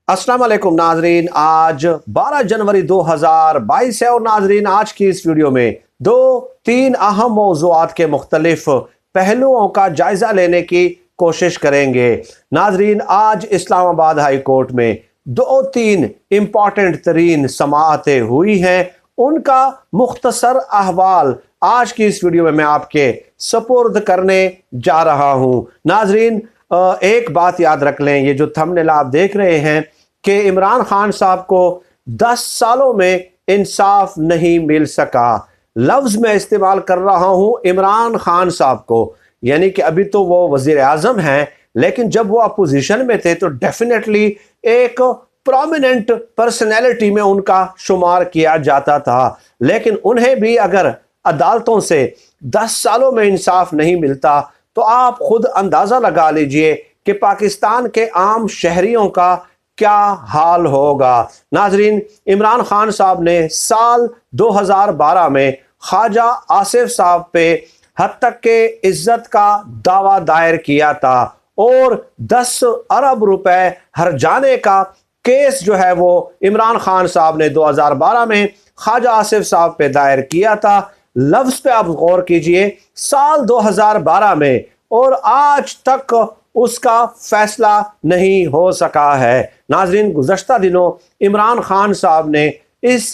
अस्सलाम वालेकुम नाजरीन। आज 12 जनवरी 2022 है और नाजरीन आज की इस वीडियो में दो तीन अहम मौज़ूआत के मुख्तलिफ पहलुओं का जायज़ा लेने की कोशिश करेंगे। नाजरीन आज इस्लामाबाद हाई कोर्ट में दो तीन इम्पॉर्टेंट तरीन समाअतें हुई हैं, उनका मुख्तसर अहवाल आज की इस वीडियो में मैं आपके सपुर्द करने जा रहा हूँ। नाजरीन एक बात याद रख लें, ये जो थंबनेल आप देख रहे हैं कि इमरान खान साहब को 10 सालों में इंसाफ नहीं मिल सका। लफ्ज़ मैं इस्तेमाल कर रहा हूँ इमरान खान साहब को, यानी कि अभी तो वो वज़ीर आज़म हैं, लेकिन जब वो अपोजिशन में थे तो डेफिनेटली एक प्रोमिनेंट पर्सनैलिटी में उनका शुमार किया जाता था। लेकिन उन्हें भी अगर अदालतों से 10 सालों में इंसाफ नहीं मिलता तो आप खुद अंदाज़ा लगा लीजिए कि पाकिस्तान के आम शहरियों का क्या हाल होगा। नाजरीन इमरान खान साहब ने साल 2012 में ख्वाजा आसिफ साहब पे हत्तक के इज्जत का दावा दायर किया था और 10 अरब रुपए हर्जाने का केस जो है वो इमरान खान साहब ने 2012 में ख्वाजा आसिफ साहब पे दायर किया था। लफ्ज़ पे आप गौर कीजिए, साल 2012 में, और आज तक उसका फैसला नहीं हो सका है। नाजरीन गुज़श्ता दिनों इमरान खान साहब ने इस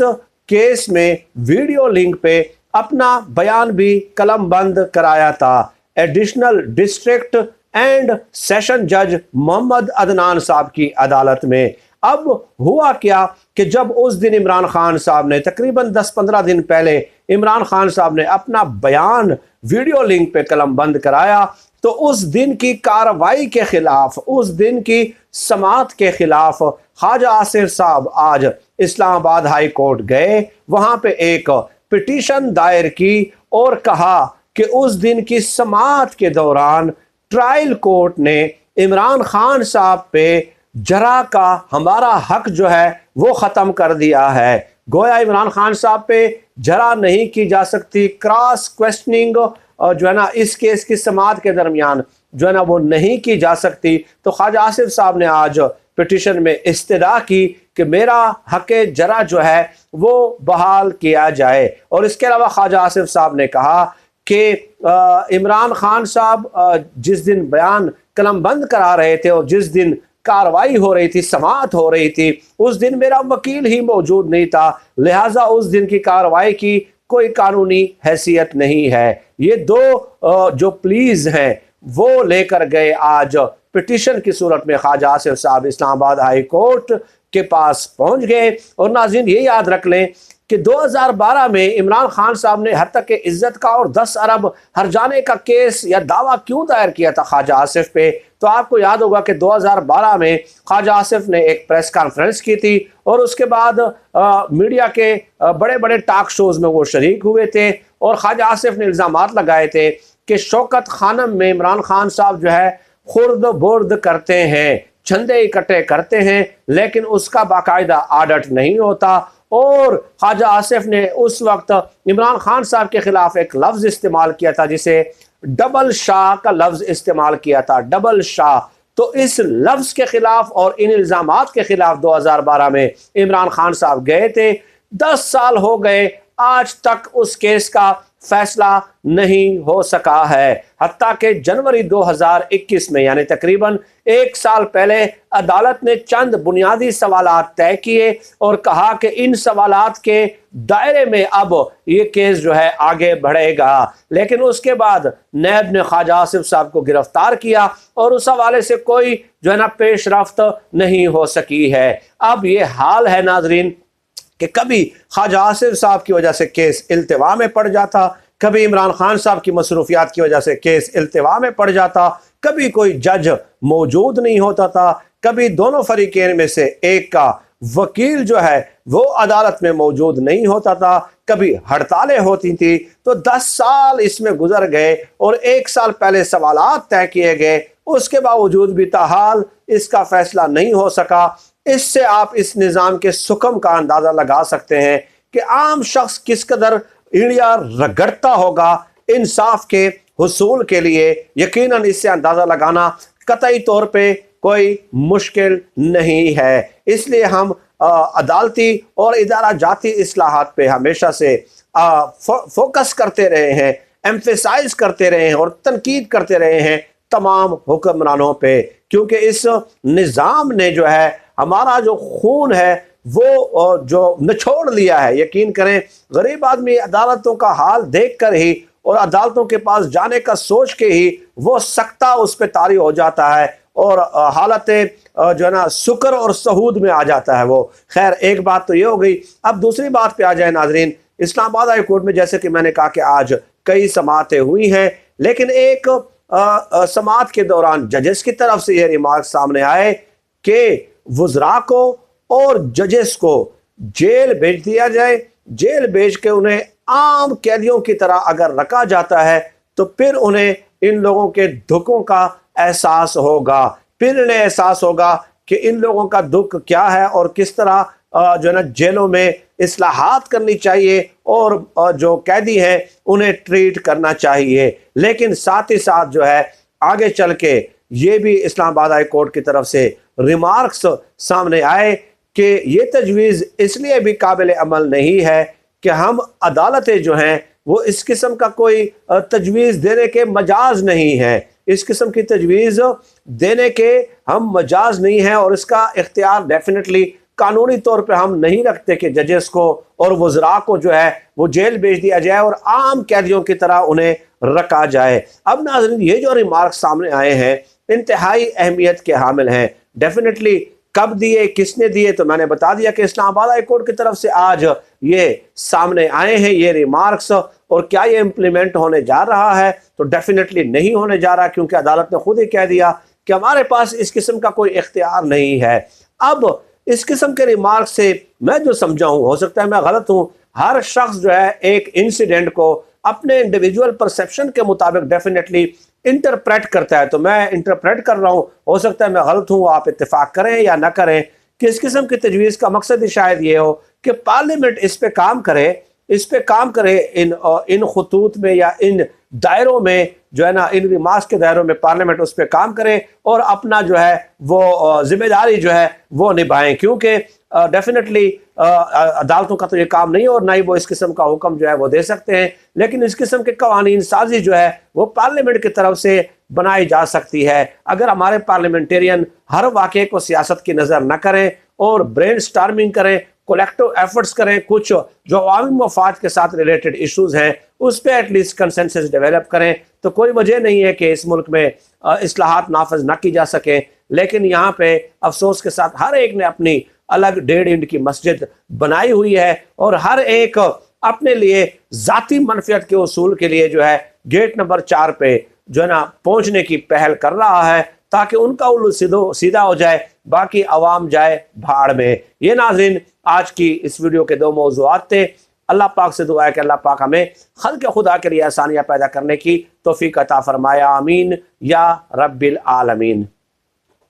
केस में वीडियो लिंक पे अपना बयान भी कलम बंद कराया था। एडिशनल डिस्ट्रिक्ट एंड सेशन जज मोहम्मद अदनान साहब की अदालत में। अब हुआ क्या कि जब उस दिन इमरान खान साहब ने तकरीबन 10-15 दिन पहले इमरान खान साहब ने अपना बयान वीडियो लिंक पे कलम बंद कराया तो उस दिन की कार्रवाई के खिलाफ, उस दिन की समाअत के खिलाफ ख्वाजा आसिफ साहब आज इस्लामाबाद हाई कोर्ट गए, वहां पे एक पिटीशन दायर की और कहा कि उस दिन की समाअत के दौरान ट्रायल कोर्ट ने इमरान खान साहब पे जरा का हमारा हक जो है वो ख़त्म कर दिया है। गोया इमरान खान साहब पे जरा नहीं की जा सकती, क्रॉस क्वेश्चनिंग जो है ना इस केस की समाअत के दरमियान जो है ना वो नहीं की जा सकती। तो ख्वाजा आसिफ साहब ने आज पिटीशन में इस्तदा की कि मेरा हक जरा जो है वो बहाल किया जाए। और इसके अलावा ख्वाजा आसिफ साहब ने कहा कि इमरान खान साहब जिस दिन बयान कलम बंद करा रहे थे और जिस दिन कार्रवाई हो रही थी, समाअत हो रही थी, उस दिन मेरा वकील ही मौजूद नहीं था, लिहाजा उस दिन की कार्रवाई की कोई कानूनी हैसियत नहीं है। ये दो जो प्लीज हैं वो लेकर गए आज पिटीशन की सूरत में ख्वाजा आसिफ साहब इस्लामाबाद हाई कोर्ट के पास पहुंच गए। और नाज़रीन ये याद रख लें कि 2012 में इमरान खान साहब ने हत्तक के इज्जत का और 10 अरब हर्जाने का केस या दावा क्यों दायर किया था ख्वाजा आसिफ पे। तो आपको याद होगा कि 2012 में ख्वाजा आसिफ ने एक प्रेस कॉन्फ्रेंस की थी और उसके बाद मीडिया के बड़े बड़े टॉक शोज में वो शरीक हुए थे और ख्वाजा आसिफ ने इल्ज़ामात लगाए थे कि शौकत खानम में इमरान खान साहब जो है खुर्द बुर्द करते हैं, चंदे इकट्ठे करते हैं, लेकिन उसका बाकायदा ऑडिट नहीं होता। और ख्वाजा आसिफ ने उस वक्त इमरान खान साहब के खिलाफ एक लफ्ज़ इस्तेमाल किया था जिसे डबल शाह का लफ्ज़ इस्तेमाल किया था, डबल शाह। तो इस लफ्ज़ के खिलाफ और इन इल्ज़ामात के खिलाफ 2012 में इमरान खान साहब गए थे। 10 साल हो गए, आज तक उस केस का फैसला नहीं हो सका है। हत्ता के जनवरी 2021 में यानी तकरीबन 1 साल पहले अदालत ने चंद बुनियादी सवालात तय किए और कहा कि इन सवालात के दायरे में अब ये केस जो है आगे बढ़ेगा। लेकिन उसके बाद नैब ने ख्वाजा आसिफ साहब को गिरफ्तार किया और उस हवाले से कोई जो है ना पेशरफ्त नहीं हो सकी है। अब ये हाल है नाजरीन कि कभी ख्वाजा आसिफ साहब की वजह से केस इल्तिवा में पड़ जाता, कभी इमरान खान साहब की मसरूफियात की वजह से केस इल्तिवा में पड़ जाता, कभी कोई जज मौजूद नहीं होता था, कभी दोनों फरीकेन में से एक का वकील जो है वो अदालत में मौजूद नहीं होता था, कभी हड़तालें होती थी। तो 10 साल इसमें गुजर गए और 1 साल पहले सवालात तय किए गए, उसके बावजूद भी ताहाल इसका फैसला नहीं हो सका। इससे आप इस निज़ाम के सुकम का अंदाज़ा लगा सकते हैं कि आम शख्स किस कदर इंडिया रगड़ता होगा इंसाफ के हुसूल के लिए। यकीनन इससे अंदाज़ा लगाना कतई तौर पे کوئی مشکل نہیں ہے۔ اس لیے ہم عدالتی اور ادارہ جاتی اصلاحات پہ ہمیشہ سے فوکس کرتے رہے ہیں، ایمفیسائز کرتے رہے ہیں اور تنقید کرتے رہے ہیں تمام حکمرانوں پہ، کیونکہ اس نظام نے جو ہے ہمارا جو خون ہے وہ جو نچوڑ لیا ہے۔ یقین کریں غریب آدمی عدالتوں کا حال دیکھ کر ہی اور عدالتوں کے پاس جانے کا سوچ کے ہی وہ سکتہ اس پہ طاری ہو جاتا ہے اور حالت جو ہے نا سکر اور سہود میں آ جاتا ہے وہ۔ خیر ایک بات تو یہ ہو گئی، اب دوسری بات پہ آ جائیں ناظرین۔ اسلام آباد ہائی کورٹ میں جیسے کہ میں نے کہا کہ آج کئی سماعتیں ہوئی ہیں، لیکن ایک سماعت کے دوران ججز کی طرف سے یہ ریمارک سامنے آئے کہ وزراء کو اور ججز کو جیل بھیج دیا جائے، جیل بھیج کے انہیں عام قیدیوں کی طرح اگر رکھا جاتا ہے تو پھر انہیں ان لوگوں کے دکھوں کا احساس ہوگا، پھر انہیں احساس ہوگا کہ ان لوگوں کا دکھ کیا ہے اور کس طرح جو ہے نا جیلوں میں اصلاحات کرنی چاہیے اور جو قیدی ہیں انہیں ٹریٹ کرنا چاہیے۔ لیکن ساتھ ہی ساتھ جو ہے آگے چل کے یہ بھی اسلام آباد ہائی کورٹ کی طرف سے ریمارکس سامنے آئے کہ یہ تجویز اس لیے بھی قابل عمل نہیں ہے کہ ہم عدالتیں جو ہیں وہ اس قسم کا کوئی تجویز دینے کے مجاز نہیں ہیں، اس قسم کی تجویز دینے کے ہم مجاز نہیں ہیں، اور اس کا اختیار ڈیفینیٹلی قانونی طور پہ ہم نہیں رکھتے کہ ججز کو اور وزراء کو جو ہے وہ جیل بھیج دیا جائے اور عام قیدیوں کی طرح انہیں رکھا جائے۔ اب ناظرین یہ جو ریمارک سامنے آئے ہیں انتہائی اہمیت کے حامل ہیں۔ ڈیفینیٹلی کب دیے، کس نے دیے، تو میں نے بتا دیا کہ اسلام آباد ہائی کورٹ کی طرف سے آج یہ سامنے آئے ہیں یہ ریمارکس، اور کیا یہ امپلیمنٹ ہونے جا رہا ہے؟ تو ڈیفینیٹلی نہیں ہونے جا رہا، کیونکہ عدالت نے خود ہی کہہ دیا کہ ہمارے پاس اس قسم کا کوئی اختیار نہیں ہے۔ اب اس قسم کے ریمارک سے میں جو سمجھا ہوں، ہو سکتا ہے میں غلط ہوں، ہر شخص جو ہے ایک انسیڈنٹ کو اپنے انڈیویجول پرسیپشن کے مطابق ڈیفینیٹلی انٹرپریٹ کرتا ہے، تو میں انٹرپریٹ کر رہا ہوں، ہو سکتا ہے میں غلط ہوں، آپ اتفاق کریں یا نہ کریں کہ اس قسم کی تجویز کا مقصد ہی شاید یہ ہو کہ پارلیمنٹ اس پہ کام کرے، اس پہ کام کرے، ان خطوط میں یا ان دائروں میں جو ہے نا ان ریمارکس کے دائروں میں پارلیمنٹ اس پہ کام کرے اور اپنا جو ہے وہ ذمہ داری جو ہے وہ نبھائیں، کیونکہ ڈیفینیٹلی عدالتوں کا تو یہ کام نہیں اور نہ ہی وہ اس قسم کا حکم جو ہے وہ دے سکتے ہیں، لیکن اس قسم کے قوانین سازی جو ہے وہ پارلیمنٹ کی طرف سے بنائی جا سکتی ہے۔ اگر ہمارے پارلیمنٹیرین ہر واقعے کو سیاست کی نظر نہ کریں اور برین سٹارمنگ کریں، کولیکٹو ایفرٹس کریں، کچھ جو عوامی مفاد کے ساتھ ریلیٹڈ ایشوز ہیں اس پہ ایٹ لیسٹ کنسنسس ڈیولپ کریں، تو کوئی وجہ نہیں ہے کہ اس ملک میں اصلاحات نافذ نہ کی جا سکیں۔ لیکن یہاں پہ افسوس کے ساتھ ہر ایک نے اپنی الگ 1.5 اینٹ کی مسجد بنائی ہوئی ہے اور ہر ایک اپنے لیے ذاتی منفعت کے اصول کے لیے جو ہے گیٹ نمبر 4 پہ جو ہے نا پہنچنے کی پہل کر رہا ہے تاکہ ان کا الو سیدھا ہو جائے، باقی عوام جائے بھاڑ میں۔ یہ ناظرین آج کی اس ویڈیو کے 2 موضوعات تھے۔ اللہ پاک سے دعا ہے کہ اللہ پاک ہمیں خلق خدا کے لیے آسانیاں پیدا کرنے کی توفیق عطا فرمایا، آمین یا رب العالمین۔